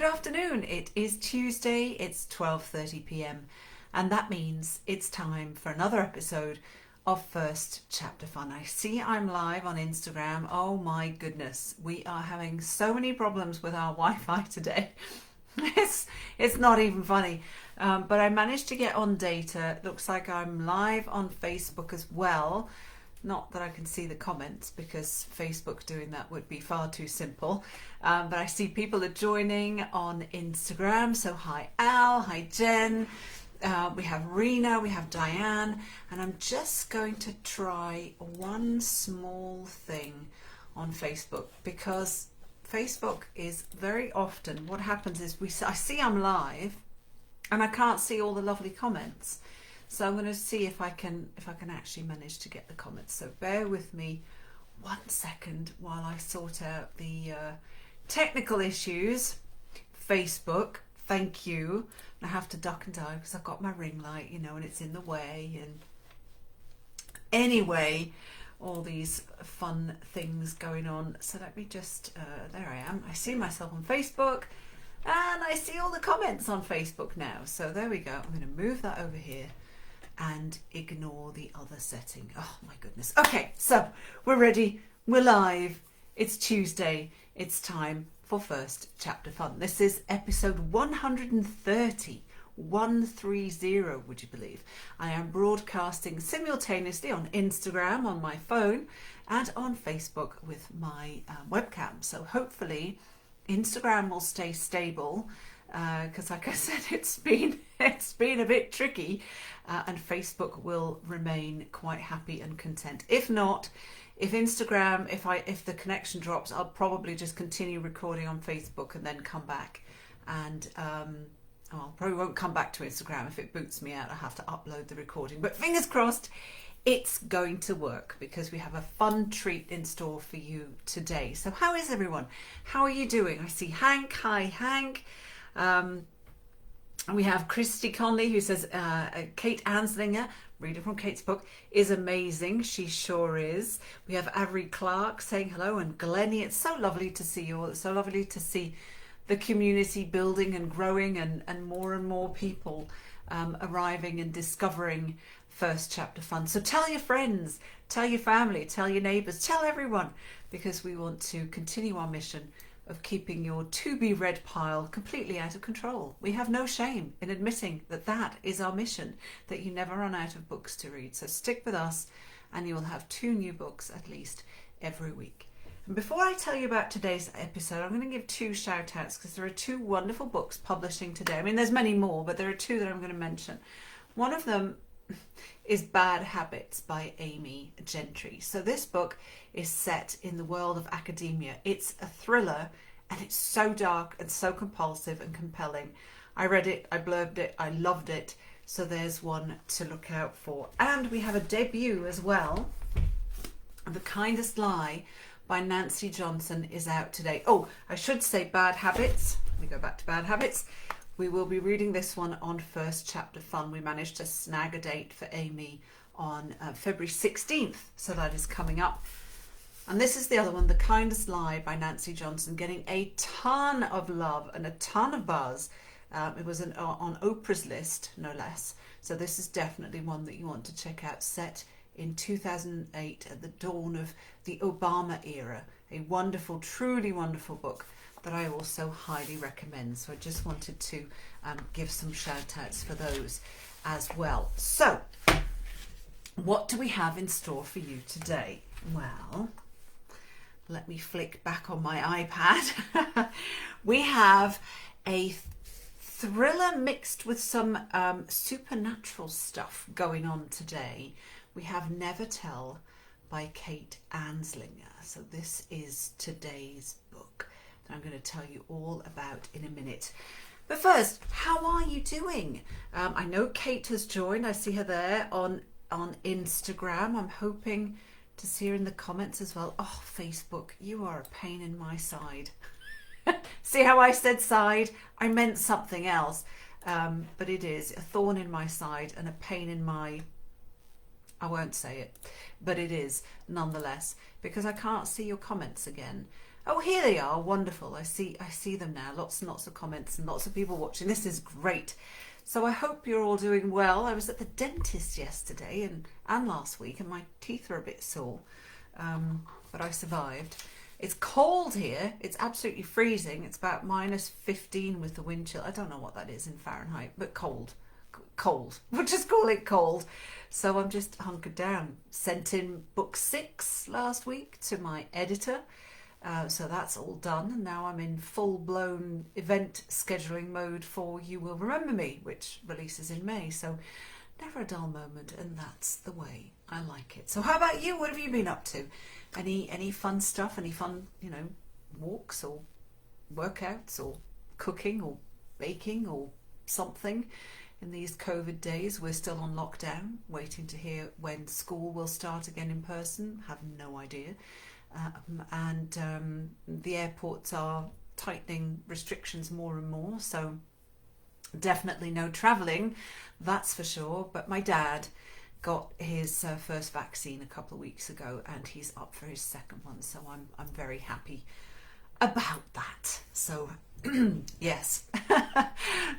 good afternoon. It is Tuesday, it's 12:30 p.m. and that means it's time for another episode of First Chapter Fun. I see I'm live on Instagram. Oh my goodness, we are having so many problems with our Wi-Fi today. It's not even funny, but I managed to get on data. Looks like I'm live on Facebook as well. Not that I can see the comments because Facebook doing that would be far too simple. But I see people are joining on Instagram. So hi Al, hi Jen. We have Rena, we have Diane. And I'm just going to try one small thing on Facebook because Facebook is very often, what happens is I see I'm live and I can't see all the lovely comments. So I'm going to see if I can actually manage to get the comments. So bear with me 1 second while I sort out the technical issues. Facebook, thank you. I have to duck and dive because I've got my ring light, and it's in the way. And anyway, all these fun things going on. So let me just, there I am. I see myself on Facebook and I see all the comments on Facebook now. So there we go. I'm going to move that over here and ignore the other setting. Oh my goodness. Okay, so we're ready. We're live. It's Tuesday. It's time for First Chapter Fun. This is episode 130. 130, would you believe? I am broadcasting simultaneously on Instagram, on my phone, and on Facebook with my webcam. So hopefully Instagram will stay stable, because like I said, it's been a bit tricky, and Facebook will remain quite happy and content. If not, if the connection drops, I'll probably just continue recording on Facebook and then come back. And I probably won't come back to Instagram. If it boots me out, I have to upload the recording. But fingers crossed, it's going to work because we have a fun treat in store for you today. So how is everyone? How are you doing? I see Hank. Hi, Hank. And we have Christy Conley who says Kate Anslinger, reader from Kate's book, is amazing. She sure is. We have Avery Clark saying hello, and Glennie. It's so lovely to see you all. It's so lovely to see the community building and growing, and more people arriving and discovering First Chapter Fun. So tell your friends, tell your family, tell your neighbours, tell everyone, because we want to continue our mission of keeping your to-be-read pile completely out of control. We have no shame in admitting that that is our mission, that you never run out of books to read. So stick with us and you will have 2 new books at least every week. And before I tell you about today's episode, I'm going to give 2 shout outs because there are 2 wonderful books publishing today. I mean, there's many more, but there are 2 that I'm going to mention. One of them is Bad Habits by Amy Gentry. So this book is set in the world of academia. It's a thriller and it's so dark and so compulsive and compelling. I read it, I blurbed it, I loved it. So there's one to look out for. And we have a debut as well. The Kindest Lie by Nancy Johnson is out today. Oh, I should say Bad Habits. Let me go back to Bad Habits. We will be reading this one on First Chapter Fun. We managed to snag a date for Amy on February 16th, so that is coming up. And this is the other one, The Kindest Lie by Nancy Johnson, getting a ton of love and a ton of buzz. It was on Oprah's list, no less. So this is definitely one that you want to check out, set in 2008 at the dawn of the Obama era. A wonderful, truly wonderful book that I also highly recommend. So I just wanted to give some shout outs for those as well. So what do we have in store for you today? Well, let me flick back on my iPad. We have a thriller mixed with some supernatural stuff going on today. We have Never Tell by Kate Anslinger. So this is today's book that I'm going to tell you all about in a minute. But first, how are you doing? I know Kate has joined. I see her there on Instagram. I'm hoping to see her in the comments as well. Oh, Facebook, you are a pain in my side. See how I said side? I meant something else. But it is a thorn in my side and a pain in my... I won't say it, but it is nonetheless, because I can't see your comments again. Oh, here they are. Wonderful. I see them now. Lots and lots of comments and lots of people watching. This is great. So I hope you're all doing well. I was at the dentist yesterday and last week, and my teeth are a bit sore, but I survived. It's cold here. It's absolutely freezing. It's about -15 with the wind chill. I don't know what that is in Fahrenheit, but cold. Cold. We'll just call it cold. So I'm just hunkered down. Sent in book 6 last week to my editor. So that's all done, and now I'm in full-blown event scheduling mode for You Will Remember Me, which releases in May. So never a dull moment, and that's the way I like it. So how about you? What have you been up to? Any fun stuff? Any fun, walks or workouts or cooking or baking or something in these COVID days? We're still on lockdown, waiting to hear when school will start again in person. Have no idea. The airports are tightening restrictions more and more, so definitely no travelling, that's for sure. But my dad got his first vaccine a couple of weeks ago, and he's up for his second one, so I'm very happy about that. So yes,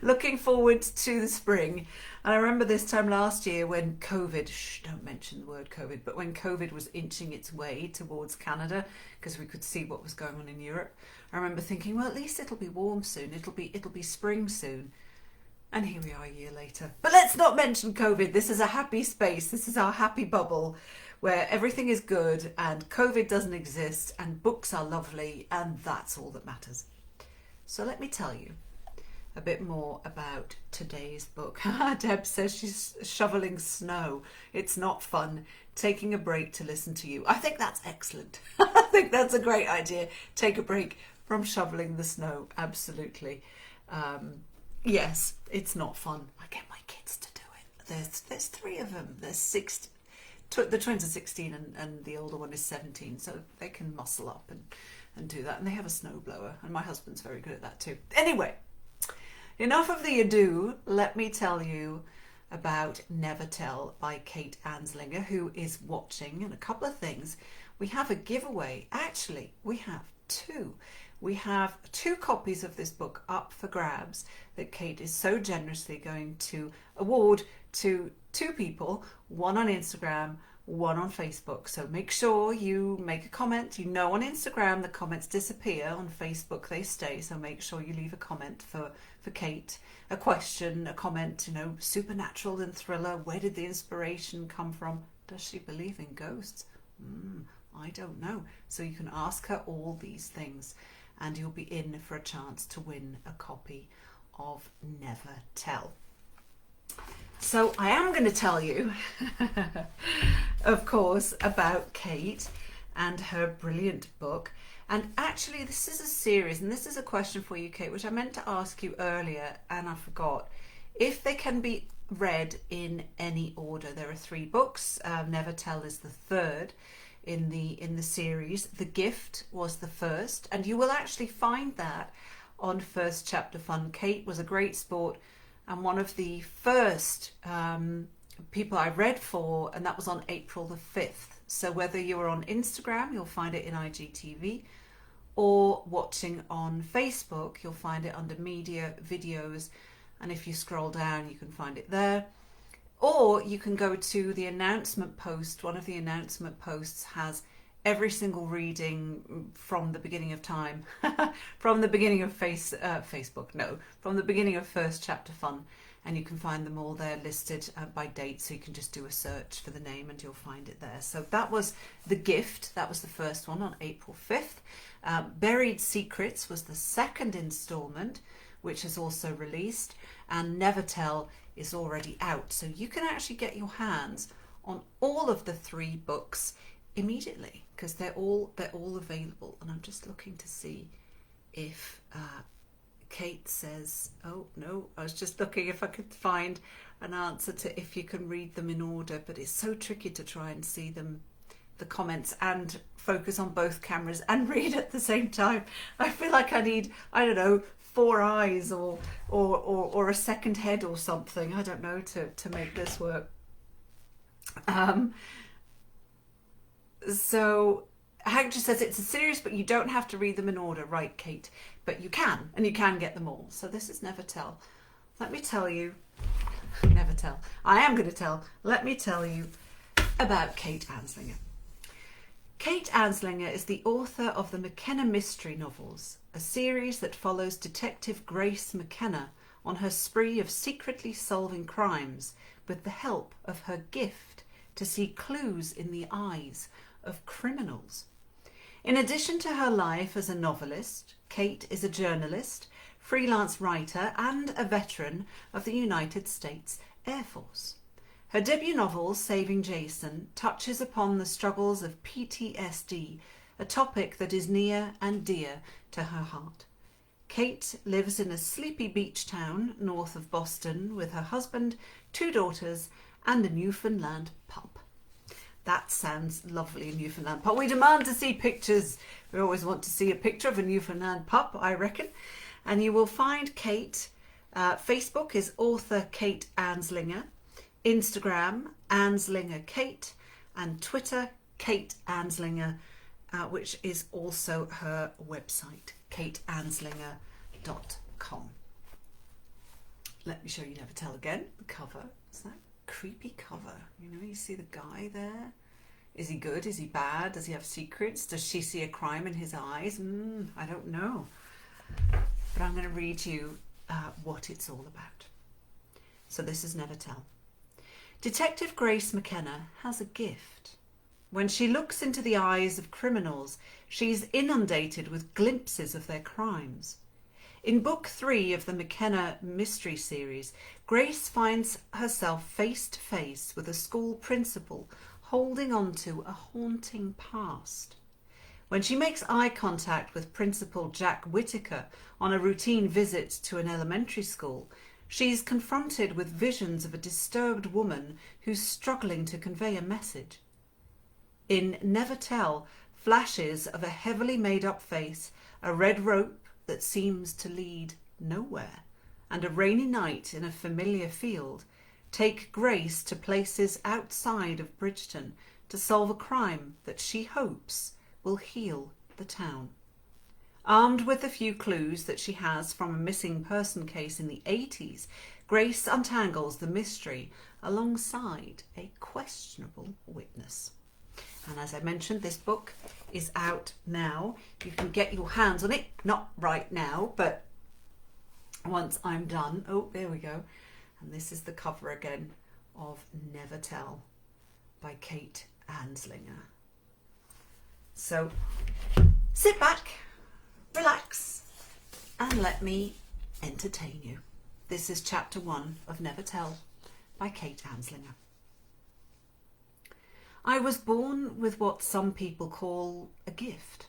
looking forward to the spring. And I remember this time last year when COVID, don't mention the word COVID, but when COVID was inching its way towards Canada, because we could see what was going on in Europe, I remember thinking, well, at least it'll be warm soon, it'll be spring soon. And here we are a year later. But let's not mention COVID. This is a happy space. This is our happy bubble where everything is good and COVID doesn't exist and books are lovely, and that's all that matters. So let me tell you a bit more about today's book. Deb says she's shoveling snow. It's not fun. Taking a break to listen to you. I think that's excellent. I think that's a great idea. Take a break from shoveling the snow. Absolutely. Yes, it's not fun. I get my kids to do it. There's 3 of them. There's 6. The twins are 16 and the older one is 17, so they can muscle up and do that. And they have a snowblower, and my husband's very good at that too. Anyway, enough of the ado. Let me tell you about Never Tell by Kate Anslinger, who is watching, and a couple of things. We have a giveaway. Actually, we have 2. We have 2 copies of this book up for grabs that Kate is so generously going to award to 2 people, one on Instagram, one on Facebook. So make sure you make a comment. On Instagram the comments disappear, on Facebook they stay, so make sure you leave a comment for Kate, a question, a comment, supernatural and thriller. Where did the inspiration come from? Does she believe in ghosts? I don't know. So you can ask her all these things, and you'll be in for a chance to win a copy of Never Tell. So I am going to tell you, of course, about Kate and her brilliant book. And actually, this is a series, and this is a question for you, Kate, which I meant to ask you earlier, and I forgot. If they can be read in any order. There are 3 books. Never Tell is the 3rd in the series. The Gift was the 1st, and you will actually find that on First Chapter Fun. Kate was a great sport and one of the first people I read for, and that was on April the 5th. So whether you're on Instagram, you'll find it in IGTV, or watching on Facebook, you'll find it under media, videos, and if you scroll down, you can find it there. Or you can go to the announcement post. One of the announcement posts has every single reading from the beginning of time, from the beginning of from the beginning of First Chapter Fun, and you can find them all there listed by date, so you can just do a search for the name and you'll find it there. So that was The Gift. That was the first one on April 5th. Buried Secrets was the 2nd installment, which is also released, and Never Tell is already out. So you can actually get your hands on all of the 3 books immediately, because they're all available. And I'm just looking to see if Kate says, oh no, I was just looking if I could find an answer to if you can read them in order, but it's so tricky to try and see them, the comments, and focus on both cameras and read at the same time. I feel like I need, I don't know, 4 eyes or a second head or something, I don't know, to make this work. So Hank just says it's a series, but you don't have to read them in order, right, Kate? But you can, and you can get them all. So this is Never Tell. Let me tell you, never tell. I am going to tell. Let me tell you about Kate Anslinger. Kate Anslinger is the author of the McKenna Mystery novels, a series that follows Detective Grace McKenna on her spree of secretly solving crimes with the help of her gift to see clues in the eyes of criminals. In addition to her life as a novelist, Kate is a journalist, freelance writer, and a veteran of the United States Air Force. Her debut novel, Saving Jason, touches upon the struggles of PTSD, a topic that is near and dear to her heart. Kate lives in a sleepy beach town north of Boston with her husband, 2 daughters, and a Newfoundland pup. That sounds lovely, a Newfoundland pup. We demand to see pictures. We always want to see a picture of a Newfoundland pup, I reckon. And you will find Kate. Facebook is author Kate Anslinger. Instagram, Anslinger Kate. And Twitter, Kate Anslinger, which is also her website, kateanslinger.com. Let me show you Never Tell again. The cover. Is that creepy cover? You know, you see the guy there. Is he good? Is he bad? Does he have secrets? Does she see a crime in his eyes? I don't know. But I'm going to read you what it's all about. So this is Never Tell. Detective Grace McKenna has a gift. When she looks into the eyes of criminals, she's inundated with glimpses of their crimes. In Book 3 of the McKenna Mystery series, Grace finds herself face to face with a school principal holding on to a haunting past. When she makes eye contact with Principal Jack Whitaker on a routine visit to an elementary school, she's confronted with visions of a disturbed woman who's struggling to convey a message. In Never Tell, flashes of a heavily made-up face, a red rope that seems to lead nowhere, and a rainy night in a familiar field take Grace to places outside of Bridgeton to solve a crime that she hopes will heal the town. Armed with the few clues that she has from a missing person case in the 80s, Grace untangles the mystery alongside a questionable witness. And as I mentioned, this book is out now. You can get your hands on it, not right now, but once I'm done. Oh, there we go. And this is the cover again of Never Tell by Kate Anslinger. So sit back, relax, and let me entertain you. This is chapter 1 of Never Tell by Kate Anslinger. I was born with what some people call a gift.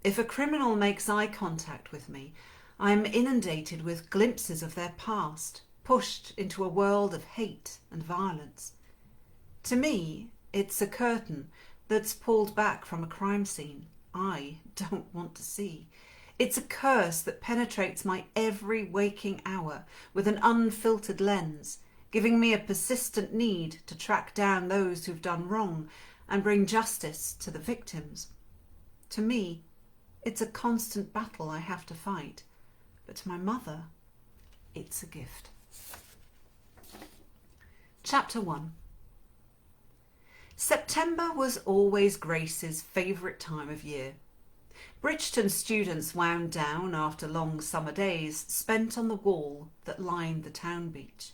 If a criminal makes eye contact with me, I am inundated with glimpses of their past, pushed into a world of hate and violence. To me, it's a curtain that's pulled back from a crime scene I don't want to see. It's a curse that penetrates my every waking hour with an unfiltered lens, giving me a persistent need to track down those who've done wrong and bring justice to the victims. To me, it's a constant battle I have to fight, but to my mother, it's a gift. Chapter 1. September was always Grace's favourite time of year. Bridgeton students wound down after long summer days spent on the wall that lined the town beach.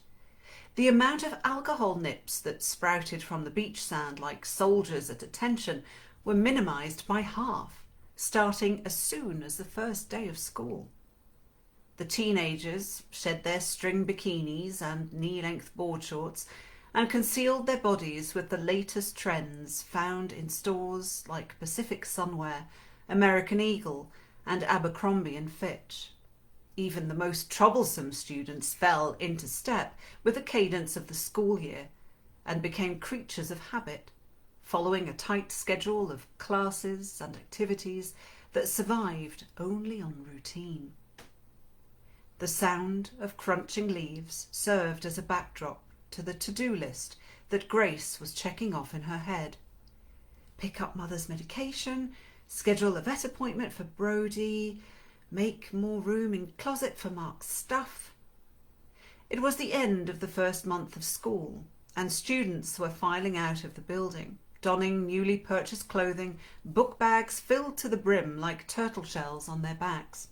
The amount of alcohol nips that sprouted from the beach sand like soldiers at attention were minimised by half, starting as soon as the first day of school. The teenagers shed their string bikinis and knee-length board shorts and concealed their bodies with the latest trends found in stores like Pacific Sunwear, American Eagle, and Abercrombie and Fitch. Even the most troublesome students fell into step with the cadence of the school year and became creatures of habit, following a tight schedule of classes and activities that survived only on routine. The sound of crunching leaves served as a backdrop to the to-do list that Grace was checking off in her head. pick up mother's medication, schedule a vet appointment for Brody, make more room in closet for Mark's stuff. It was the end of the first month of school, and students were filing out of the building, donning newly purchased clothing, book bags filled to the brim like turtle shells on their backs.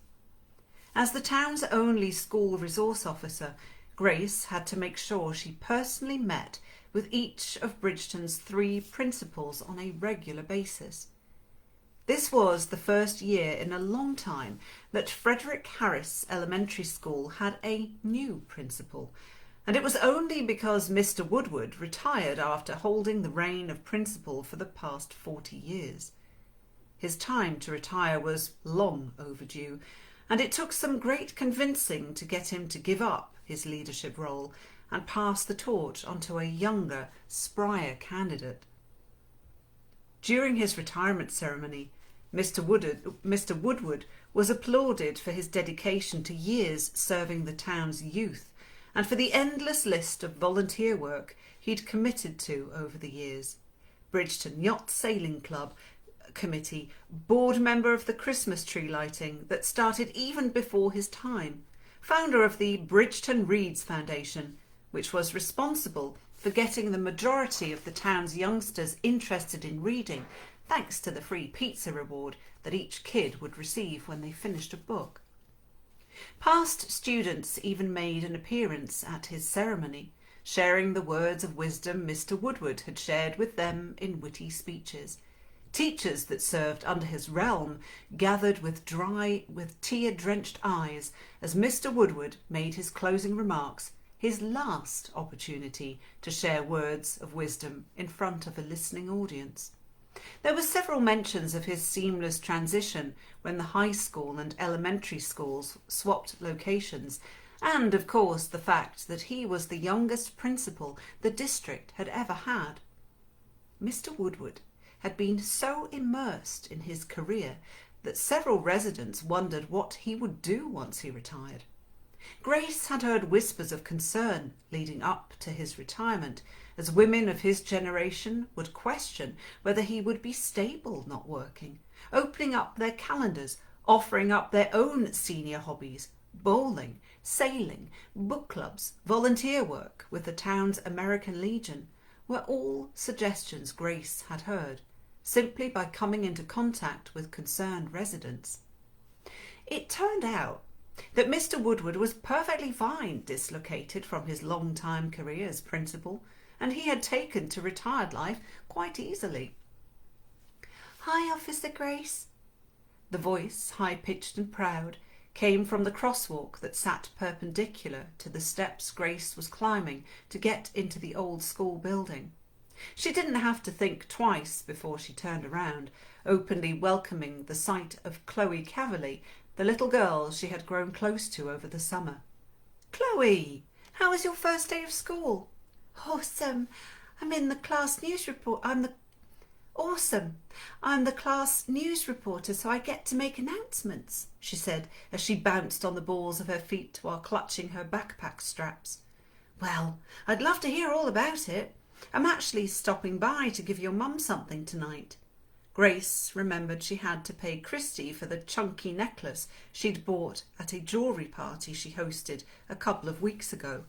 As the town's only school resource officer, Grace had to make sure she personally met with each of Bridgeton's 3 principals on a regular basis. This was the first year in a long time that Frederick Harris Elementary School had a new principal, and it was only because Mr. Woodward retired after holding the reign of principal for the past 40 years. His time to retire was long overdue, and it took some great convincing to get him to give up his leadership role and pass the torch onto a younger, sprier candidate. During his retirement ceremony, Mr. Woodward was applauded for his dedication to years serving the town's youth and for the endless list of volunteer work he'd committed to over the years. Bridgeton Yacht Sailing Club Committee, board member of the Christmas tree lighting that started even before his time, founder of the Bridgeton Reads Foundation, which was responsible for getting the majority of the town's youngsters interested in reading, thanks to the free pizza reward that each kid would receive when they finished a book. Past students even made an appearance at his ceremony, sharing the words of wisdom Mr. Woodward had shared with them in witty speeches. Teachers that served under his realm gathered with tear-drenched eyes as Mr. Woodward made his closing remarks, his last opportunity to share words of wisdom in front of a listening audience. There were several mentions of his seamless transition when the high school and elementary schools swapped locations, and of course the fact that he was the youngest principal the district had ever had. Mr. Woodward had been so immersed in his career that several residents wondered what he would do once he retired. Grace had heard whispers of concern leading up to his retirement, as women of his generation would question whether he would be stable not working, opening up their calendars, offering up their own senior hobbies, bowling, sailing, book clubs, volunteer work with the town's American Legion, were all suggestions Grace had heard, simply by coming into contact with concerned residents. It turned out that Mr. Woodward was perfectly fine dislocated from his long-time career as principal, and he had taken to retired life quite easily. "Hi, Officer Grace." The voice, high-pitched and proud, came from the crosswalk that sat perpendicular to the steps Grace was climbing to get into the old school building. She didn't have to think twice before she turned around, openly welcoming the sight of Chloe Caverley, the little girl she had grown close to over the summer. "Chloe, how was your first day of school?" "Awesome. I'm the class news reporter, so I get to make announcements," she said as she bounced on the balls of her feet while clutching her backpack straps. "Well, I'd love to hear all about it. I'm actually stopping by to give your mum something tonight." Grace remembered she had to pay Christy for the chunky necklace she'd bought at a jewellery party she hosted a couple of weeks ago.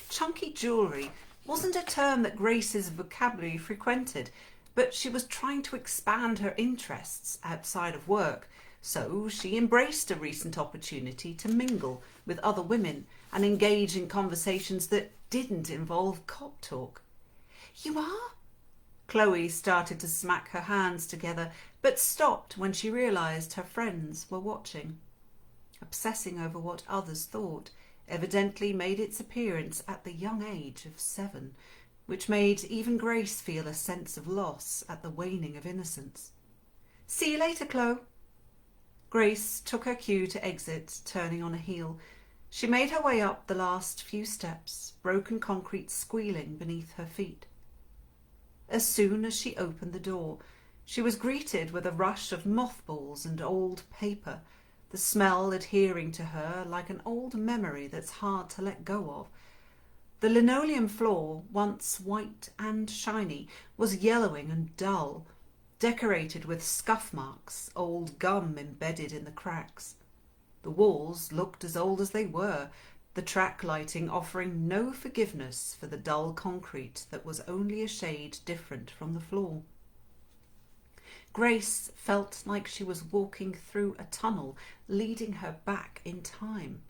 Chunky jewellery wasn't a term that Grace's vocabulary frequented, but she was trying to expand her interests outside of work, so she embraced a recent opportunity to mingle with other women and engage in conversations that didn't involve cop talk. "You are?" Chloe started to smack her hands together, but stopped when she realised her friends were watching. Obsessing over what others thought evidently made its appearance at the young age of 7, which made even Grace feel a sense of loss at the waning of innocence. "See you later, Chloe." Grace took her cue to exit, turning on a heel. She made her way up the last few steps, broken concrete squealing beneath her feet. As soon as she opened the door, she was greeted with a rush of mothballs and old paper, the smell adhering to her like an old memory that's hard to let go of. The linoleum floor, once white and shiny, was yellowing and dull, decorated with scuff marks, old gum embedded in the cracks. The walls looked as old as they were, the track lighting offering no forgiveness for the dull concrete that was only a shade different from the floor. Grace felt like she was walking through a tunnel leading her back in time.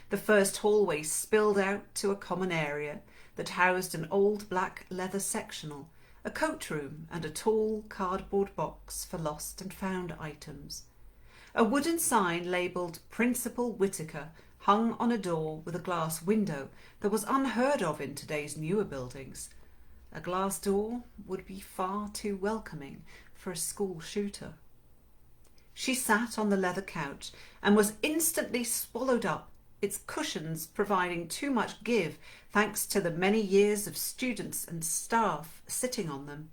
The first hallway spilled out to a common area that housed an old black leather sectional, a coat room and a tall cardboard box for lost and found items. A wooden sign labelled Principal Whitaker hung on a door with a glass window that was unheard of in today's newer buildings. A glass door would be far too welcoming for a school shooter. She sat on the leather couch and was instantly swallowed up, its cushions providing too much give thanks to the many years of students and staff sitting on them.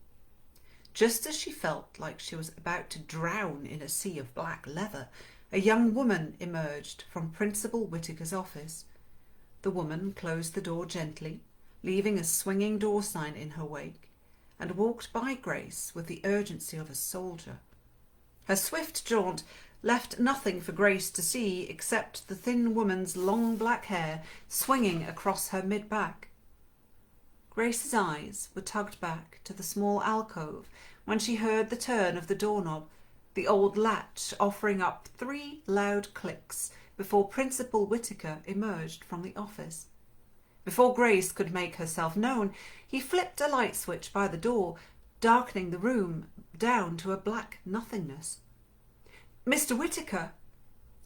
Just as she felt like she was about to drown in a sea of black leather, a young woman emerged from Principal Whitaker's office. The woman closed the door gently, leaving a swinging door sign in her wake, and walked by Grace with the urgency of a soldier. Her swift jaunt left nothing for Grace to see except the thin woman's long black hair swinging across her mid-back. Grace's eyes were tugged back to the small alcove when she heard the turn of the doorknob, the old latch offering up 3 loud clicks before Principal Whitaker emerged from the office. Before Grace could make herself known, he flipped a light switch by the door, darkening the room down to a black nothingness. "Mr. Whitaker!"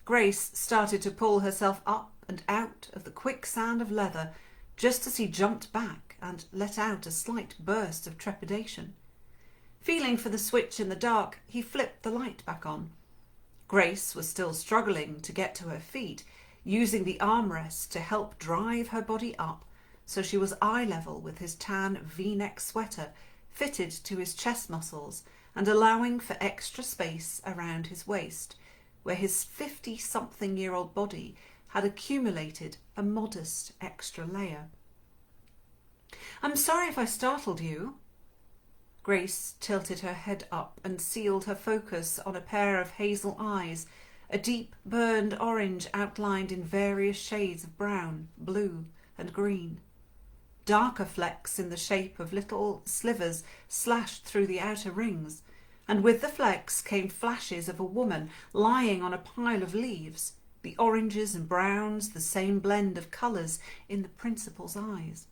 Grace started to pull herself up and out of the quicksand of leather just as he jumped back and let out a slight burst of trepidation. Feeling for the switch in the dark, he flipped the light back on. Grace was still struggling to get to her feet, using the armrest to help drive her body up so she was eye level with his tan V-neck sweater fitted to his chest muscles and allowing for extra space around his waist, where his 50-something-year-old body had accumulated a modest extra layer. "I'm sorry if I startled you." Grace tilted her head up and sealed her focus on a pair of hazel eyes, a deep burned orange outlined in various shades of brown, blue, and green. Darker flecks in the shape of little slivers slashed through the outer rings, and with the flecks came flashes of a woman lying on a pile of leaves, the oranges and browns the same blend of colours in the principal's eyes.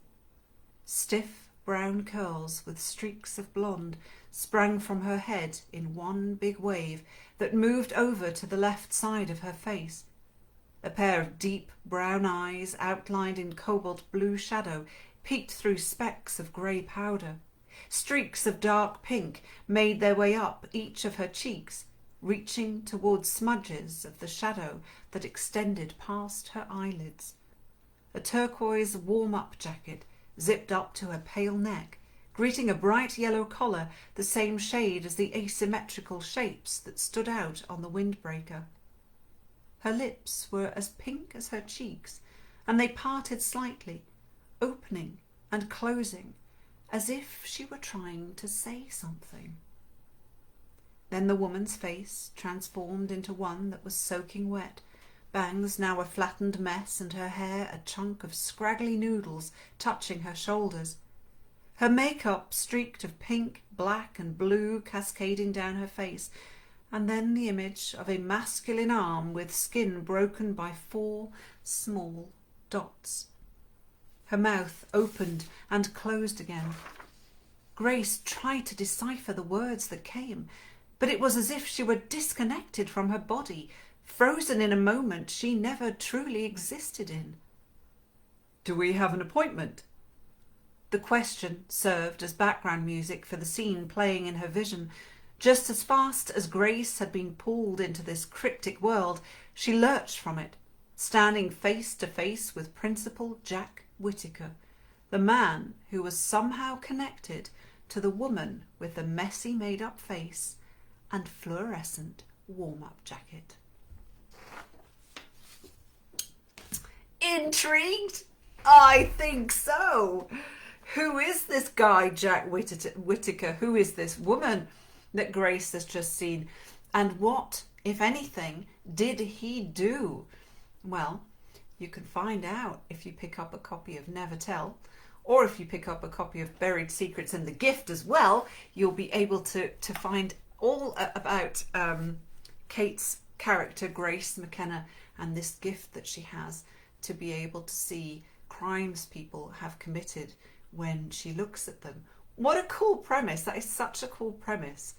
Stiff brown curls with streaks of blonde sprang from her head in one big wave that moved over to the left side of her face. A pair of deep brown eyes outlined in cobalt blue shadow peeked through specks of grey powder. Streaks of dark pink made their way up each of her cheeks, reaching towards smudges of the shadow that extended past her eyelids. A turquoise warm-up jacket zipped up to her pale neck, greeting a bright yellow collar the same shade as the asymmetrical shapes that stood out on the windbreaker. Her lips were as pink as her cheeks, and they parted slightly, opening and closing, as if she were trying to say something. Then the woman's face transformed into one that was soaking wet, bangs now a flattened mess and her hair a chunk of scraggly noodles touching her shoulders. Her makeup streaked of pink, black and blue cascading down her face, and then the image of a masculine arm with skin broken by 4 small dots. Her mouth opened and closed again. Grace tried to decipher the words that came, but it was as if she were disconnected from her body, frozen in a moment she never truly existed in. "Do we have an appointment?" The question served as background music for the scene playing in her vision. Just as fast as Grace had been pulled into this cryptic world, she lurched from it, standing face to face with Principal Jack Whitaker, the man who was somehow connected to the woman with the messy made-up face and fluorescent warm-up jacket. Intrigued? I think so. Who is this guy, Jack Whitaker? Who is this woman? that Grace has just seen. And what, if anything, did he do? Well, you can find out if you pick up a copy of Never Tell, or if you pick up a copy of Buried Secrets and The Gift as well. You'll be able to find all about Kate's character, Grace McKenna, and this gift that she has to be able to see crimes people have committed when she looks at them. What a cool premise. That is such a cool premise.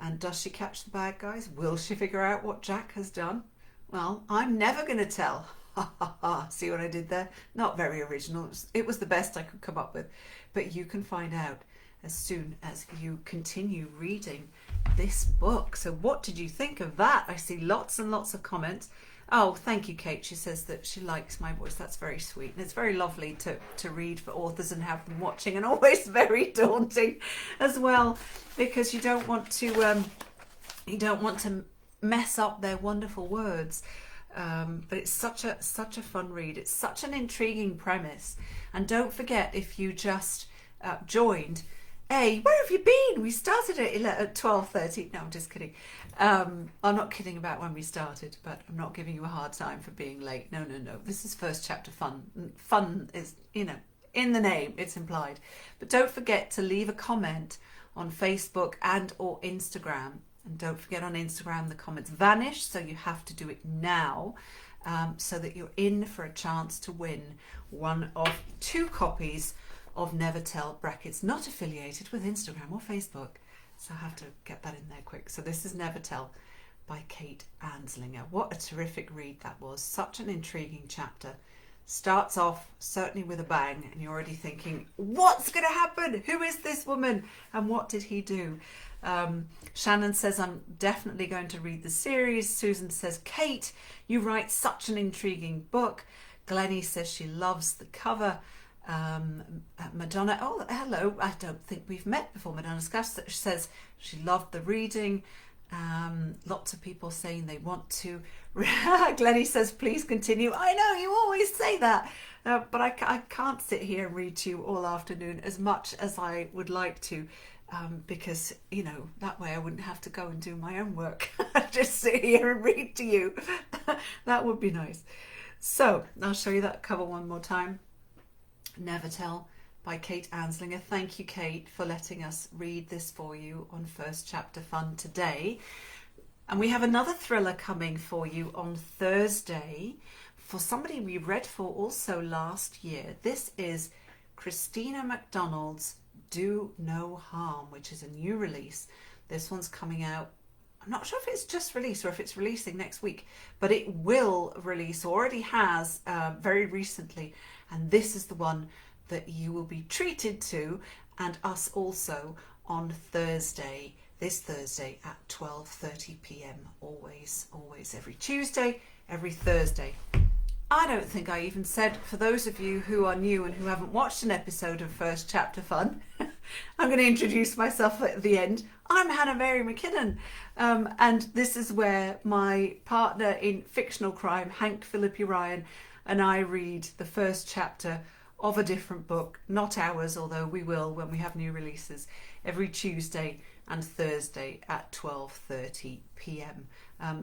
And does she catch the bad guys? Will she figure out what Jack has done? Well, I'm never going to tell. Ha ha ha. See what I did there? Not very original. It was the best I could come up with. But you can find out as soon as you continue reading this book. So what did you think of that? I see lots and lots of comments. Oh, thank you, Kate. She says that she likes my voice. That's very sweet. And it's very lovely to read for authors and have them watching, and always very daunting as well, because you don't want to mess up their wonderful words. But it's such a fun read. It's such an intriguing premise. And don't forget, if you just joined, where have you been? We started at 12:30. No, I'm just kidding. I'm not kidding about when we started, but I'm not giving you a hard time for being late. No. This is first chapter fun. Fun is, in the name, it's implied. But don't forget to leave a comment on Facebook and or Instagram. And don't forget, on Instagram, the comments vanish, so you have to do it now, so that you're in for a chance to win one of 2 copies of Never Tell, brackets not affiliated with Instagram or Facebook. So I have to get that in there quick. So this is Never Tell by Kate Anslinger. What a terrific read that was. Such an intriguing chapter. Starts off certainly with a bang, and you're already thinking, what's going to happen? Who is this woman? And what did he do? Shannon says, I'm definitely going to read the series. Susan says, Kate, you write such an intriguing book. Glennie says she loves the cover. Madonna, oh hello, I don't think we've met before. Madonna Scash says she loved the reading. Lots of people saying they want to. Glennie says please continue. I know you always say that, but I can't sit here and read to you all afternoon as much as I would like to, because that way I wouldn't have to go and do my own work. Just sit here and read to you. That would be nice. So I'll show you that cover one more time. Never Tell by Kate Anslinger. Thank you, Kate, for letting us read this for you on First Chapter Fun today. And we have another thriller coming for you on Thursday for somebody we read for also last year. This is Christina McDonald's Do No Harm, which is a new release. This one's coming out, I'm not sure if it's just released or if it's releasing next week, but it will release, already has, very recently. And this is the one that you will be treated to, and us also, on Thursday, this Thursday at 12:30 p.m. Always, every Tuesday, every Thursday. I don't think I even said, for those of you who are new and who haven't watched an episode of First Chapter Fun, I'm going to introduce myself at the end. I'm Hannah Mary McKinnon, and this is where my partner in fictional crime, Hank Philippi Ryan, and I read the first chapter of a different book, not ours, although we will when we have new releases, every Tuesday and Thursday at 12:30 p.m.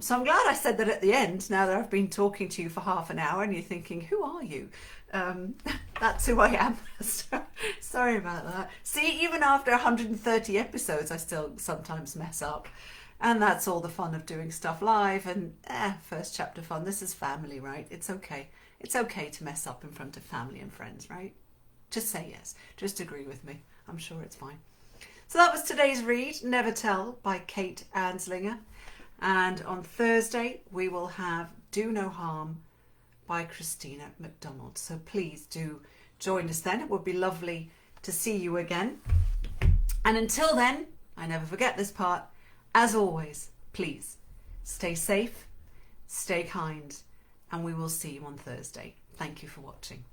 So I'm glad I said that at the end, now that I've been talking to you for half an hour and you're thinking, who are you? That's who I am. Sorry about that. See, even after 130 episodes, I still sometimes mess up. And that's all the fun of doing stuff live. And First Chapter Fun, this is family, right? It's okay. It's okay to mess up in front of family and friends, right? Just say yes. Just agree with me. I'm sure it's fine. So that was today's read, Never Tell by Kate Anslinger. And on Thursday, we will have Do No Harm by Christina McDonald. So please do join us then. It would be lovely to see you again. And until then, I never forget this part, as always, please stay safe, stay kind, and we will see you on Thursday. Thank you for watching.